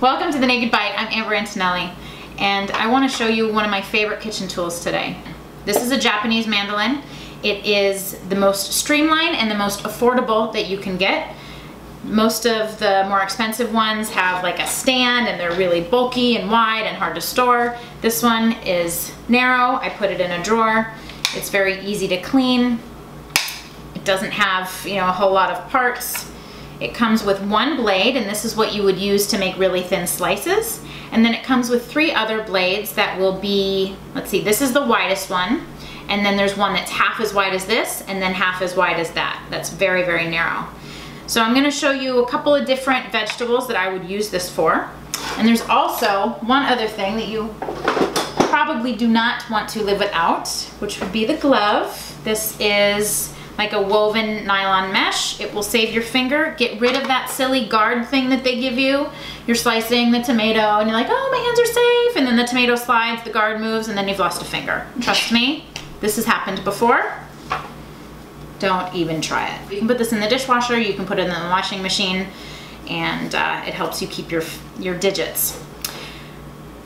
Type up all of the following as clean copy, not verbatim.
Welcome to The Naked Bite. I'm Amber Antonelli, and I want to show you one of my favorite kitchen tools today. This is a Japanese mandolin. It is the most streamlined and the most affordable that you can get. Most of the more expensive ones have like a stand and they're really bulky and wide and hard to store. This one is narrow. I put it in a drawer. It's very easy to clean. It doesn't have, a whole lot of parts. It comes with one blade, and this is what you would use to make really thin slices. And then it comes with 3 other blades that will be, let's see, this is the widest one. And then there's one that's half as wide as this, and then half as wide as that. That's very, very narrow. So I'm gonna show you a couple of different vegetables that I would use this for. And there's also one other thing that you probably do not want to live without, which would be the glove. This is like a woven nylon mesh. It will save your finger. Get rid of that silly guard thing that they give you. You're slicing the tomato and you're like, oh, my hands are safe. And then the tomato slides, the guard moves, and then you've lost a finger. Trust me, this has happened before. Don't even try it. You can put this in the dishwasher, you can put it in the washing machine, and it helps you keep your digits.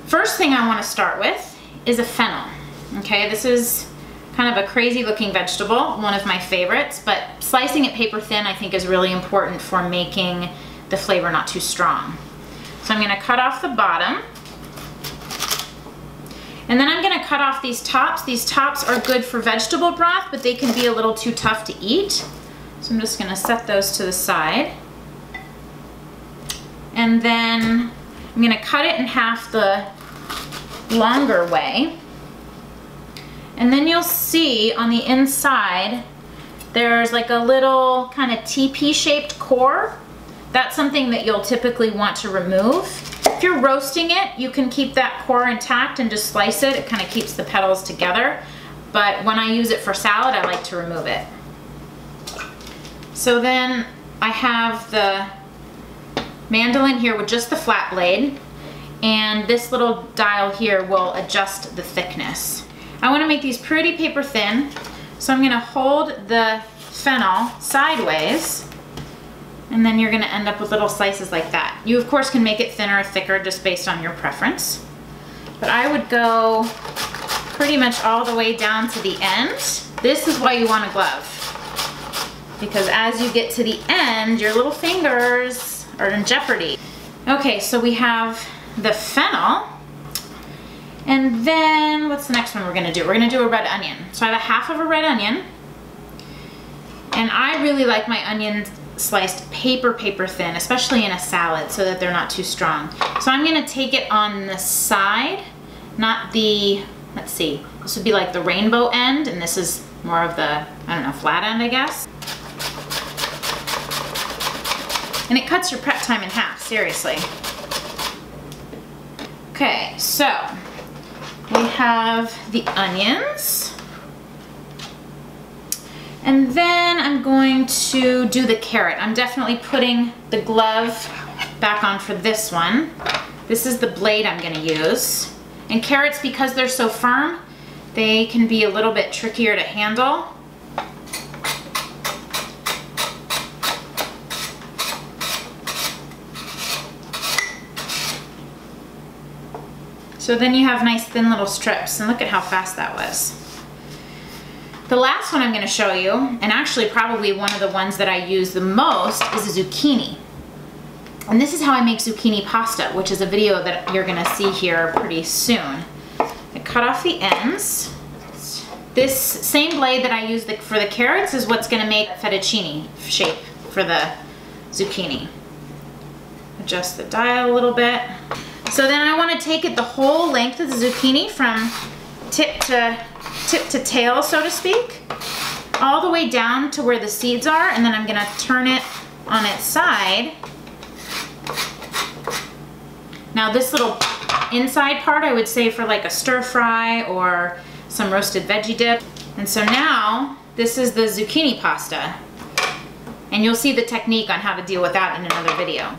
First thing I wanna start with is a fennel. Okay, this is kind of a crazy looking vegetable, one of my favorites, but slicing it paper thin I think is really important for making the flavor not too strong. So I'm gonna cut off the bottom, and then I'm gonna cut off these tops. These tops are good for vegetable broth, but they can be a little too tough to eat. So I'm just gonna set those to the side. And then I'm gonna cut it in half the longer way. And then you'll see on the inside, there's like a little kind of TP shaped core. That's something that you'll typically want to remove. If you're roasting it, you can keep that core intact and just slice it. It kind of keeps the petals together. But when I use it for salad, I like to remove it. So then I have the mandolin here with just the flat blade. And this little dial here will adjust the thickness. I want to make these pretty paper thin, so I'm going to hold the fennel sideways, and then you're going to end up with little slices like that. You of course can make it thinner or thicker just based on your preference, but I would go pretty much all the way down to the end. This is why you want a glove, because as you get to the end, your little fingers are in jeopardy. Okay, so we have the fennel. And then, what's the next one we're gonna do? We're gonna do a red onion. So I have a half of a red onion. And I really like my onions sliced paper thin, especially in a salad, so that they're not too strong. So I'm gonna take it on the side, not the, let's see, this would be like the rainbow end, and this is more of the, I don't know, flat end, I guess. And it cuts your prep time in half, seriously. Okay, so we have the onions, and then I'm going to do the carrot. I'm definitely putting the glove back on for this one. This is the blade I'm going to use. And carrots, because they're so firm, they can be a little bit trickier to handle. So then you have nice thin little strips, and look at how fast that was. The last one I'm going to show you, and actually probably one of the ones that I use the most, is a zucchini. And this is how I make zucchini pasta, which is a video that you're going to see here pretty soon. I cut off the ends. This same blade that I use for the carrots is what's going to make a fettuccine shape for the zucchini. Adjust the dial a little bit. So then I want to take it the whole length of the zucchini from tip to tail, so to speak, all the way down to where the seeds are, and then I'm going to turn it on its side. Now this little inside part I would save for like a stir fry or some roasted veggie dip. And so now this is the zucchini pasta, and you'll see the technique on how to deal with that in another video.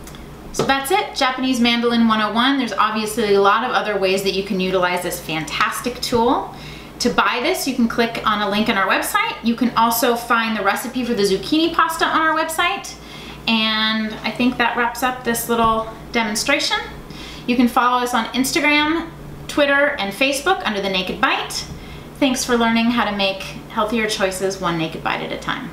So that's it, Japanese Mandolin 101. There's obviously a lot of other ways that you can utilize this fantastic tool. To buy this, you can click on a link on our website. You can also find the recipe for the zucchini pasta on our website. And I think that wraps up this little demonstration. You can follow us on Instagram, Twitter, and Facebook under The Naked Bite. Thanks for learning how to make healthier choices one naked bite at a time.